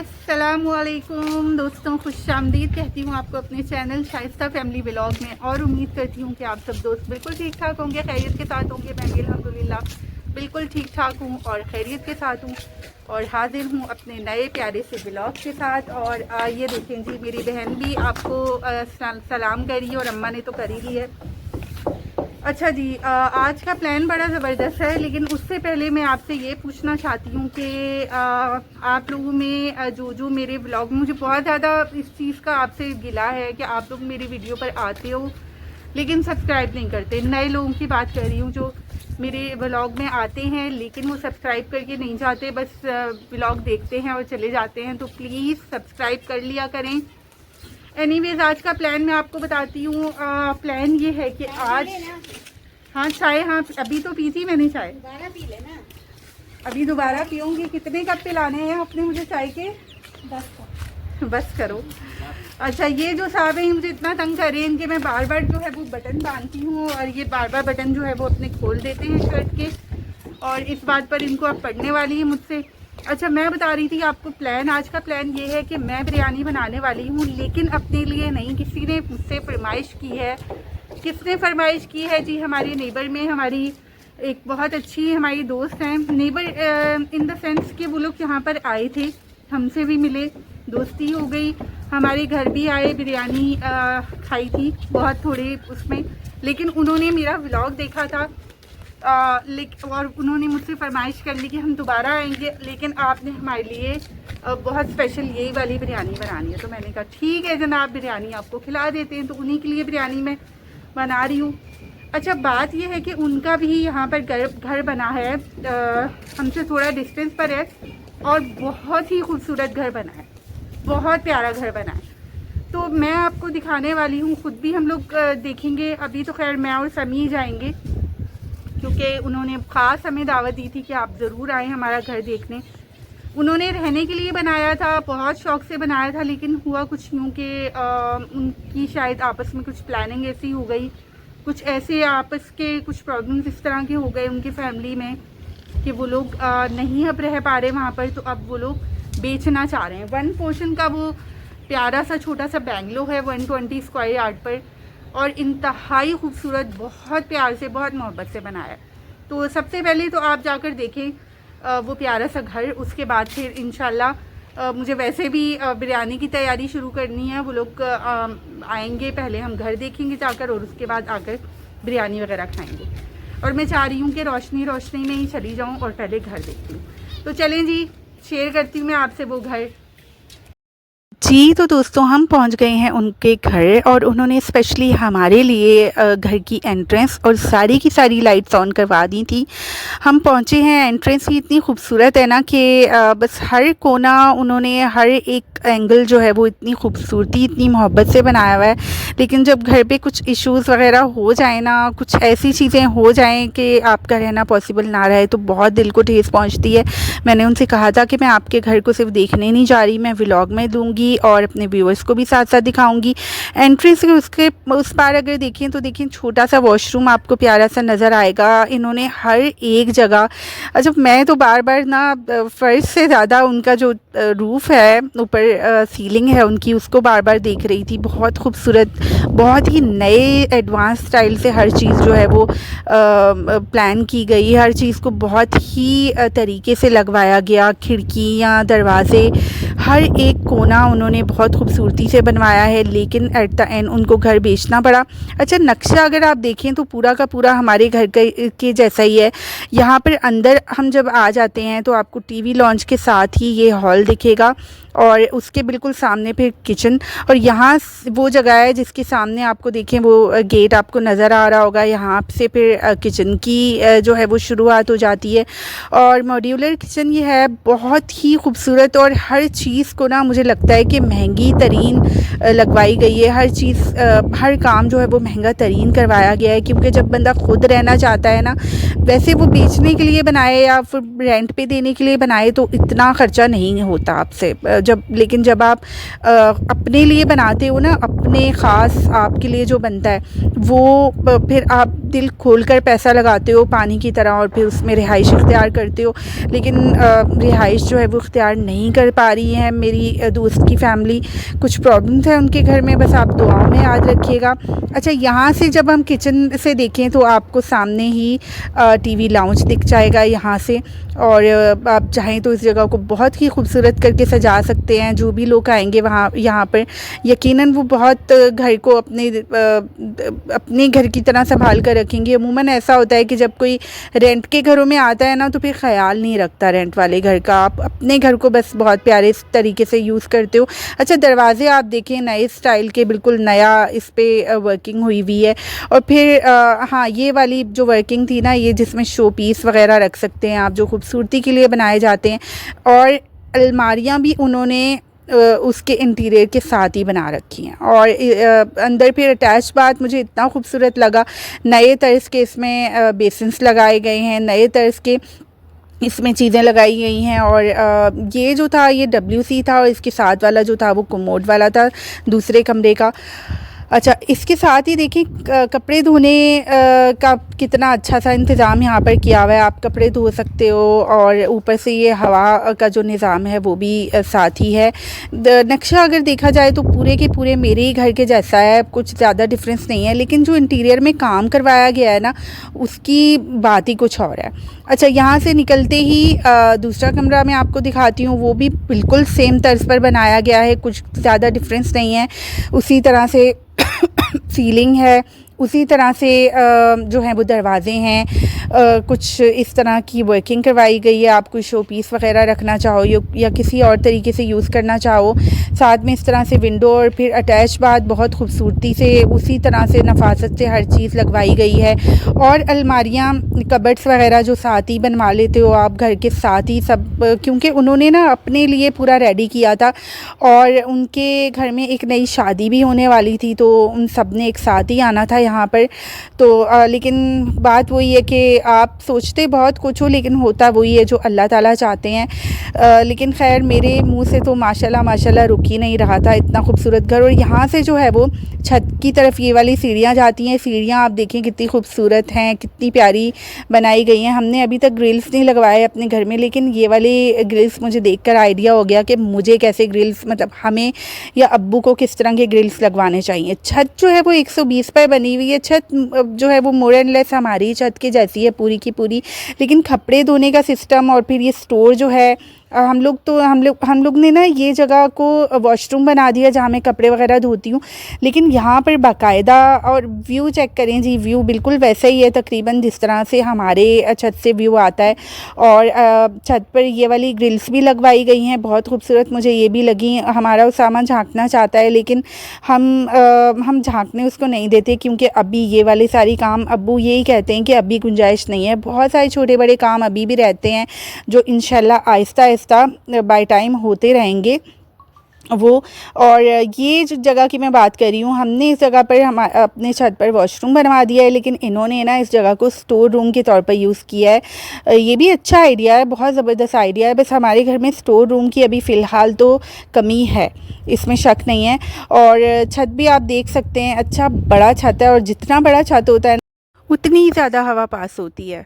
अस्सलामुअलैकुम दोस्तों, खुशामदीद कहती हूँ आपको अपने चैनल शाइस्ता फैमिली व्लॉग में। और उम्मीद करती हूँ कि आप सब दोस्त बिल्कुल ठीक ठाक होंगे, खैरियत के साथ होंगे। मैं भी अल्हम्दुलिल्लाह बिल्कुल ठीक ठाक हूँ और खैरियत के साथ हूँ और हाजिर हूँ अपने नए प्यारे से व्लॉग के साथ। और ये देखें जी, मेरी बहन भी आपको सलाम कर रही है और अम्मा ने तो कर ही ली है। अच्छा जी, आज का प्लान बड़ा ज़बरदस्त है, लेकिन उससे पहले मैं आपसे ये पूछना चाहती हूँ कि आप लोगों में जो मेरे व्लॉग में, मुझे बहुत ज़्यादा इस चीज़ का आपसे गिला है कि आप लोग मेरी वीडियो पर आते हो लेकिन सब्सक्राइब नहीं करते। नए लोगों की बात कर रही हूँ जो मेरे व्लॉग में आते हैं लेकिन वो सब्सक्राइब करके नहीं जाते, बस व्लॉग देखते हैं और चले जाते हैं। तो प्लीज़ सब्सक्राइब कर लिया करें। एनीवेज, आज का प्लान मैं आपको बताती हूँ। प्लान ये है कि आज हाँ चाय, हाँ अभी तो पी थी मैंने चाय, दोबारा पी लेना। अभी दोबारा पीऊँगी। कितने कप पिलाने हैं आपने मुझे चाय के? 10 को बस करो। अच्छा, ये जो साहब हैं मुझे इतना तंग कर रहे हैं, इनके मैं बार बार जो है वो बटन बांधती हूँ और ये बार बार बटन जो है वो अपने खोल देते हैं शर्ट के, और इस बात पर इनको अब पढ़ने वाली है मुझसे। अच्छा, मैं बता रही थी आपको प्लान। आज का प्लान ये है कि मैं बिरयानी बनाने वाली हूँ, लेकिन अपने लिए नहीं, किसी ने मुझसे फरमाइश की है। किसने फरमाइश की है जी? हमारे नेबर में हमारी एक बहुत अच्छी हमारी दोस्त हैं। नेबर इन द सेंस कि वो लोग यहाँ पर आए थे, हमसे भी मिले, दोस्ती हो गई, हमारे घर भी आए, बिरयानी खाई थी बहुत थोड़े उसमें, लेकिन उन्होंने मेरा व्लॉग देखा था और उन्होंने मुझसे फरमाइश कर ली कि हम दोबारा आएंगे, लेकिन आपने हमारे लिए बहुत स्पेशल यही वाली बिरयानी बनानी है। तो मैंने कहा ठीक है जनाब, बिरयानी आपको खिला देते हैं। तो उन्हीं के लिए बिरयानी मैं बना रही हूँ। अच्छा, बात यह है कि उनका भी यहाँ पर घर बना है, हमसे थोड़ा डिस्टेंस पर है और बहुत ही खूबसूरत घर बना है, बहुत प्यारा घर बना है। तो मैं आपको दिखाने वाली हूँ, खुद भी हम लोग देखेंगे। अभी तो खैर मैं और समी जाएंगे, क्योंकि उन्होंने ख़ास हमें दावत दी थी कि आप ज़रूर आएँ हमारा घर देखने। उन्होंने रहने के लिए बनाया था, बहुत शौक़ से बनाया था, लेकिन हुआ कुछ यूँ कि उनकी शायद आपस में कुछ प्लानिंग ऐसी हो गई, कुछ ऐसे आपस के कुछ प्रॉब्लम्स इस तरह के हो गए उनकी फैमिली में कि वो लोग नहीं अब रह पा रहे वहाँ पर। तो अब वो लोग बेचना चाह रहे हैं। 1 पोर्शन का वो प्यारा सा छोटा सा बैंगलो है 120 स्क्वायर यार्ड पर, और इंतहाई खूबसूरत, बहुत प्यार से, बहुत मोहब्बत से बनाया। तो सबसे पहले तो आप जाकर देखें वो प्यारा सा घर। उसके बाद फिर इंशाल्लाह मुझे वैसे भी बिरयानी की तैयारी शुरू करनी है। वो लोग आएंगे, पहले हम घर देखेंगे जाकर और उसके बाद आकर बिरयानी वगैरह खाएंगे। और मैं चाह रही हूँ कि रोशनी रोशनी में ही चली जाऊँ और पहले घर देखती हूँ। तो चलें जी, शेयर करती हूँ मैं आपसे वो घर। जी, तो दोस्तों हम पहुंच गए हैं उनके घर और उन्होंने स्पेशली हमारे लिए घर की एंट्रेंस और सारी की सारी लाइट्स ऑन करवा दी थी। हम पहुंचे हैं, एंट्रेंस ही इतनी खूबसूरत है ना कि बस हर कोना उन्होंने, हर एक एंगल जो है वो इतनी खूबसूरती, इतनी मोहब्बत से बनाया हुआ है। लेकिन जब घर पे कुछ इश्यूज़ वगैरह हो जाए ना, कुछ ऐसी चीज़ें हो जाएं कि आपका रहना पॉसिबल ना रहे, तो बहुत दिल को ठेस पहुँचती है। मैंने उनसे कहा था कि मैं आपके घर को सिर्फ देखने नहीं जा रही, मैं व्लॉग में दूँगी और अपने व्यूअर्स को भी साथ साथ दिखाऊंगी। एंट्री से उसके उस पार अगर देखें तो देखें, छोटा सा वॉशरूम आपको प्यारा सा नज़र आएगा। इन्होंने हर एक जगह, अच्छा मैं तो बार बार ना फर्श से ज़्यादा उनका जो रूफ़ है, ऊपर सीलिंग है उनकी, उसको बार बार देख रही थी। बहुत खूबसूरत, बहुत ही नए एडवांस स्टाइल से हर चीज़ जो है वो प्लान की गई। हर चीज़ को बहुत ही तरीके से लगवाया गया, खिड़कियाँ, दरवाज़े, हर एक कोना उन्होंने बहुत खूबसूरती से बनवाया है। लेकिन एट द एंड उनको घर बेचना पड़ा। अच्छा, नक्शा अगर आप देखें तो पूरा का पूरा हमारे घर के जैसा ही है। यहाँ पर अंदर हम जब आ जाते हैं तो आपको टीवी लॉन्च के साथ ही ये हॉल दिखेगा और उसके बिल्कुल सामने फिर किचन, और यहाँ वो जगह है जिसके सामने आपको देखें वो गेट आपको नज़र आ रहा होगा। यहाँ से फिर किचन की जो है वो शुरुआत हो जाती है। और मॉड्यूलर किचन ये है, बहुत ही खूबसूरत, और हर चीज़ को ना मुझे लगता है कि महंगी तरीन लगवाई गई है। हर चीज़, हर काम जो है वो महंगा तरीन करवाया गया है, क्योंकि जब बंदा खुद रहना चाहता है ना, वैसे वो बेचने के लिए बनाए या फिर रेंट पे देने के लिए बनाए तो इतना ख़र्चा नहीं होता आपसे, जब आप अपने लिए बनाते हो ना, अपने ख़ास आपके लिए जो बनता है वो फिर आप दिल खोलकर पैसा लगाते हो पानी की तरह, और फिर उसमें रिहाइश इख्तियार करते हो। लेकिन रिहाइश जो है वो इख्तियार नहीं कर पा रही है मेरी दोस्त की फैमिली, कुछ प्रॉब्लम्स है उनके घर में, बस आप दुआओं में याद रखिएगा। अच्छा, यहाँ से जब हम किचन से देखें तो आपको सामने ही टीवी लाउंज दिख जाएगा यहाँ से, और आप चाहें तो इस जगह को बहुत ही खूबसूरत करके सजा सकते हैं। जो भी लोग आएंगे वहाँ यहाँ पर यकीनन वो बहुत घर को अपने घर की तरह संभाल कर रखेंगे। अमूमन ऐसा होता है कि जब कोई रेंट के घरों में आता है ना तो फिर ख्याल नहीं रखता रेंट वाले घर का, आप अपने घर को बस बहुत प्यारे तरीके से यूज़ करते हो। अच्छा, दरवाज़े आप देखें नए स्टाइल के, बिल्कुल नया इस पर वर्किंग हुई हुई है। और फिर हाँ, ये वाली जो वर्किंग थी ना, ये जिसमें शो पीस वगैरह रख सकते हैं आप, जो खूबसूरती के लिए बनाए जाते हैं। और अलमारियाँ भी उन्होंने उसके इंटीरियर के साथ ही बना रखी हैं। और अंदर फिर अटैच बात मुझे इतना खूबसूरत लगा, नए तर्ज के इसमें बेसिन्स लगाए गए हैं, नए तर्ज के इसमें चीज़ें लगाई गई हैं। और ये जो था ये WC था, और इसके साथ वाला जो था वो कमोड वाला था दूसरे कमरे का। अच्छा, इसके साथ ही देखिए कपड़े धोने का कितना अच्छा सा इंतज़ाम यहाँ पर किया हुआ है। आप कपड़े धो सकते हो, और ऊपर से ये हवा का जो निज़ाम है वो भी साथ ही है। नक्शा अगर देखा जाए तो पूरे के पूरे मेरे ही घर के जैसा है, कुछ ज़्यादा डिफरेंस नहीं है। लेकिन जो इंटीरियर में काम करवाया गया है ना, उसकी बात ही कुछ और है। अच्छा, यहाँ से निकलते ही दूसरा कमरा मैं आपको दिखाती हूँ, वो भी बिल्कुल सेम तर्ज पर बनाया गया है, कुछ ज़्यादा डिफरेंस नहीं है। उसी तरह से सीलिंग है, उसी तरह से जो है वो दरवाज़े हैं, कुछ इस तरह की वर्किंग करवाई गई है। आप कोई शो पीस वगैरह रखना चाहो या किसी और तरीके से यूज़ करना चाहो, साथ में इस तरह से विंडो, और फिर अटैच बात बहुत खूबसूरती से उसी तरह से नफासत से हर चीज़ लगवाई गई है। और अलमारियाँ, कबर्ड्स वगैरह जो साथ ही बनवा लेते हो आप घर के साथ ही सब, क्योंकि उन्होंने ना अपने लिए पूरा रेडी किया था। और उनके घर में एक नई शादी भी होने वाली थी, तो उन सब ने एक साथ ही आना था यहाँ पर। तो लेकिन बात वही है कि आप सोचते बहुत कुछ हो, लेकिन होता वही है जो अल्लाह ताला चाहते हैं। लेकिन खैर मेरे मुंह से तो माशाल्लाह माशाल्लाह रुक ही नहीं रहा था, इतना खूबसूरत घर। और यहाँ से जो है वो छत की तरफ ये वाली सीढ़ियाँ जाती हैं। सीढ़ियाँ आप देखें कितनी खूबसूरत हैं, कितनी प्यारी बनाई गई हैं। हमने अभी तक ग्रिल्स नहीं लगवाए अपने घर में, लेकिन ये वाले ग्रिल्स मुझे देखकर आइडिया हो गया कि मुझे कैसे ग्रिल्स, मतलब हमें या अब्बू को किस तरह के ग्रिल्स लगवाने चाहिए। छत जो है वो 120 पर बनी हुई है। छत जो है वो मोर एंड लेस हमारी छत की जैसी है पूरी की पूरी, लेकिन कपड़े धोने का सिस्टम और फिर ये स्टोर जो है, हम लोग ने ना ये जगह को वॉशरूम बना दिया जहाँ मैं कपड़े वगैरह धोती हूँ। लेकिन यहाँ पर बाकायदा, और व्यू चेक करें जी, व्यू बिल्कुल वैसा ही है तकरीबन जिस तरह से हमारे छत से व्यू आता है। और छत पर ये वाली ग्रिल्स भी लगवाई गई हैं, बहुत खूबसूरत मुझे ये भी लगी। हमारा उसामा झांकना चाहता है, लेकिन हम झांकने उसको नहीं देते, क्योंकि अभी ये वाले सारी काम अब्बू यही कहते हैं कि अभी गुंजाइश नहीं है। बहुत सारे छोटे बड़े काम अभी भी रहते हैं जो इंशाल्लाह आहिस्ता बाय टाइम होते रहेंगे वो। और ये जो जगह की मैं बात कर रही हूँ, हमने इस जगह पर अपने छत पर वॉशरूम बनवा दिया है, लेकिन इन्होंने ना इस जगह को स्टोर रूम के तौर पर यूज़ किया है। ये भी अच्छा आइडिया है, बहुत ज़बरदस्त आइडिया है। बस हमारे घर में स्टोर रूम की अभी फ़िलहाल तो कमी है, इसमें शक नहीं है। और छत भी आप देख सकते हैं, अच्छा बड़ा छत है, और जितना बड़ा छत होता है उतनी ज़्यादा हवा पास होती है।